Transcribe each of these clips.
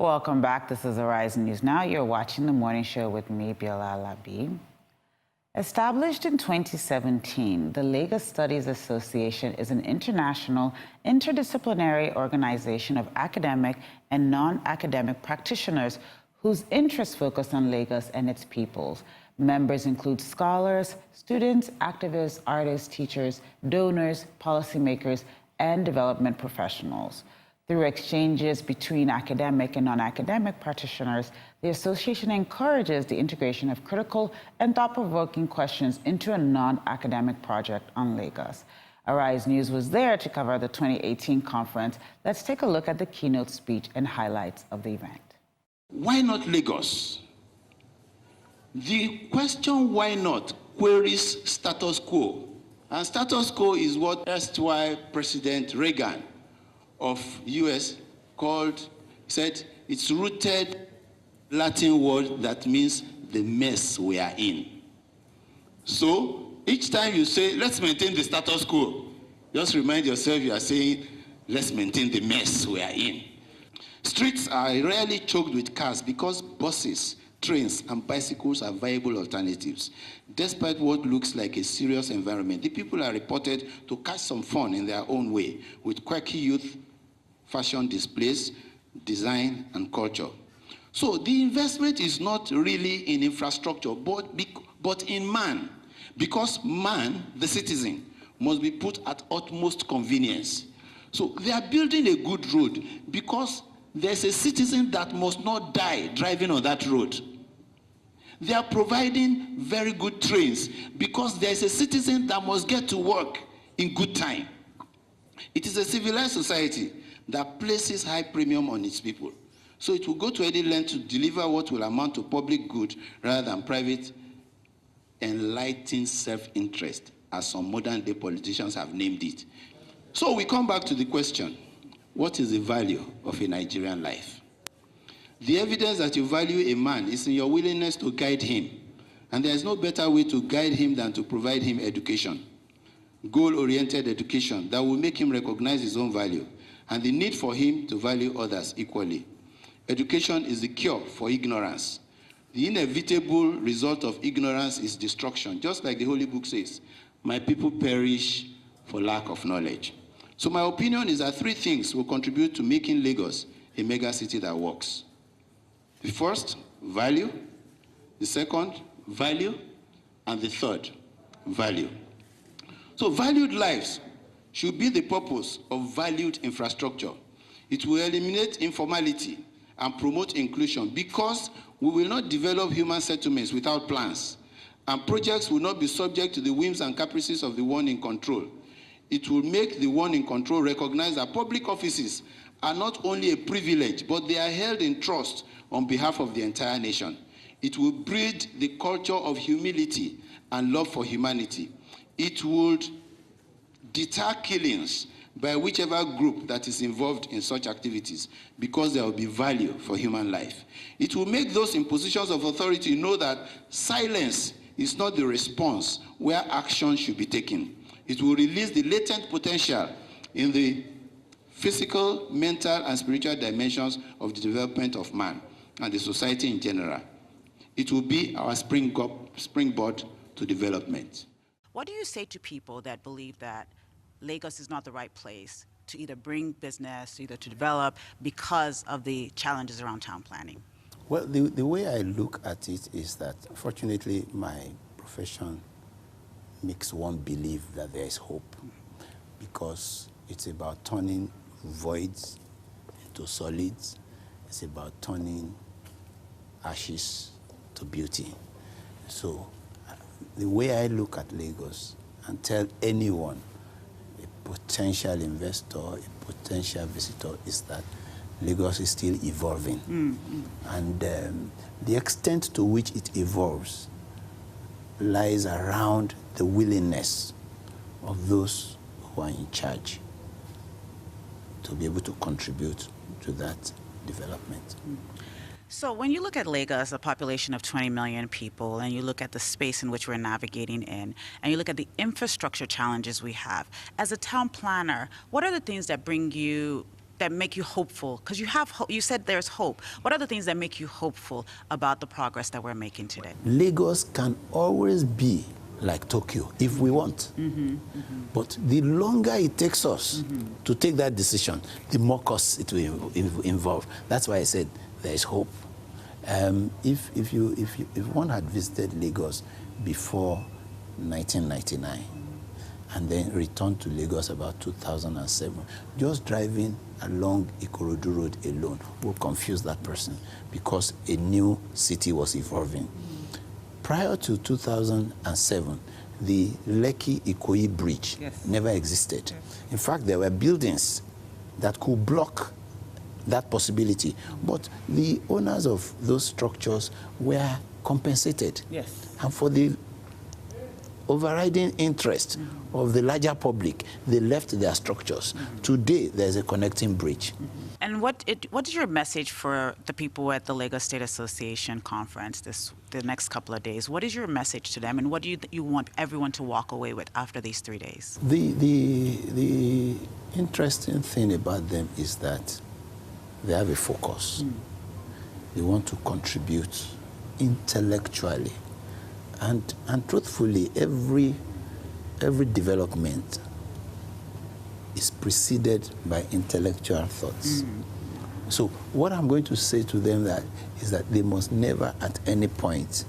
Welcome back. This is Arise News Now. You're watching the morning show with me, Biola Labi. Established in 2017, the Lagos Studies Association is an international, interdisciplinary organization of academic and non-academic practitioners whose interests focus on Lagos and its peoples. Members include scholars, students, activists, artists, teachers, donors, policymakers, and development professionals. Through exchanges between academic and non-academic practitioners, the association encourages the integration of critical and thought-provoking questions into a non-academic project on Lagos. Arise News was there to cover the 2018 conference. Let's take a look at the keynote speech and highlights of the event. Why not Lagos? The question why not queries status quo. And status quo is what erstwhile President Reagan of US said it's rooted Latin word that means the mess we are in. So each time you say, let's maintain the status quo, just remind yourself you are saying, let's maintain the mess we are in. Streets are rarely choked with cars because buses, trains, and bicycles are viable alternatives. Despite what looks like a serious environment, the people are reported to catch some fun in their own way with quirky youth fashion displays, design, and culture. So the investment is not really in infrastructure, but in man, because man, the citizen, must be put at utmost convenience. So they are building a good road because there's a citizen that must not die driving on that road. They are providing very good trains because there's a citizen that must get to work in good time. It is a civilized society that places high premium on its people. So it will go to any length to deliver what will amount to public good rather than private enlightened self-interest, as some modern-day politicians have named it. So we come back to the question, what is the value of a Nigerian life? The evidence that you value a man is in your willingness to guide him. And there is no better way to guide him than to provide him education, goal-oriented education that will make him recognize his own value and the need for him to value others equally. Education is the cure for ignorance. The inevitable result of ignorance is destruction, just like the Holy Book says, my people perish for lack of knowledge. So my opinion is that three things will contribute to making Lagos a mega city that works. The first, value. The second, value. And the third, value. So valued lives should be the purpose of valued infrastructure. It will eliminate informality and promote inclusion because we will not develop human settlements without plans, and projects will not be subject to the whims and caprices of the one in control. It will make the one in control recognize that public offices are not only a privilege, but they are held in trust on behalf of the entire nation. It will breed the culture of humility and love for humanity. It would deter killings by whichever group that is involved in such activities, because there will be value for human life. It will make those in positions of authority know that silence is not the response where action should be taken. It will release the latent potential in the physical, mental, and spiritual dimensions of the development of man and the society in general. It will be our springboard to development. What do you say to people that believe that Lagos is not the right place to either bring business, either to develop, because of the challenges around town planning? Well, the way I look at it is that, fortunately, my profession makes one believe that there is hope, because it's about turning voids into solids. It's about turning ashes to beauty. So the way I look at Lagos and tell anyone, a potential investor, a potential visitor, is that Lagos is still evolving. And the extent to which it evolves lies around the willingness of those who are in charge to be able to contribute to that development. So when you look at Lagos, a population of 20 million people, and you look at the space in which we're navigating in, and you look at the infrastructure challenges we have, as a town planner, what are the things that bring you that make you hopeful? Because you have you said there's hope. What are the things that make you hopeful about the progress that we're making today? Lagos can always be like Tokyo if we want. But the longer it takes us to take that decision, the more costs it will involve. That's why I said there is hope. If one had visited Lagos before 1999 and then returned to Lagos about 2007, just driving along Ikorodu Road alone will confuse that person because a new city was evolving. Prior to 2007, the Lekki-Ikoyi Bridge never existed. In fact, there were buildings that could block that possibility, but the owners of those structures were compensated. And for the overriding interest of the larger public, they left their structures. Today, there's a connecting bridge. And what is your message for the people at the Lagos State Association conference the next couple of days? What is your message to them, and what do you want everyone to walk away with after these 3 days? The interesting thing about them is that they have a focus. They want to contribute intellectually. And truthfully, every development is preceded by intellectual thoughts. So what I'm going to say to them is that they must never at any point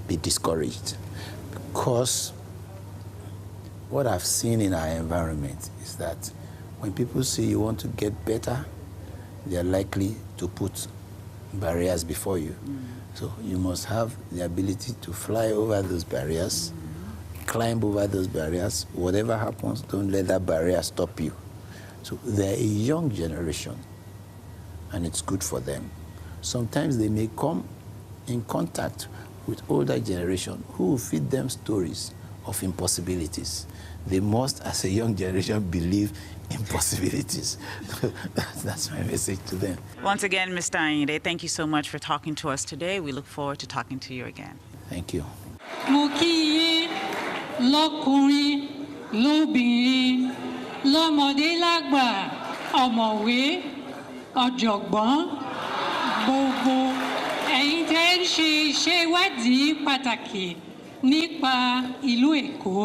be discouraged, because what I've seen in our environment is that when people say you want to get better, they are likely to put barriers before you. So you must have the ability to fly over those barriers, climb over those barriers. Whatever happens, don't let that barrier stop you. So they're a young generation, and it's good for them. Sometimes they may come in contact with older generation who will feed them stories of impossibilities. They must, as a young generation, believe in possibilities. That's my message to them. Once again, Mr. Ayinde, thank you so much for talking to us today. We look forward to talking to you again. Thank you. Mo kí yín lọ́kùnrin, lóbìnrin, lọ́mọdé lágbà, ọ̀mọ̀wé, ọ̀jọ̀gbọ́n, gbogbo ẹ̀yin tẹ́ ń ṣe iṣẹ́ ìwádìí pàtàkì nípa ìlú Èkó.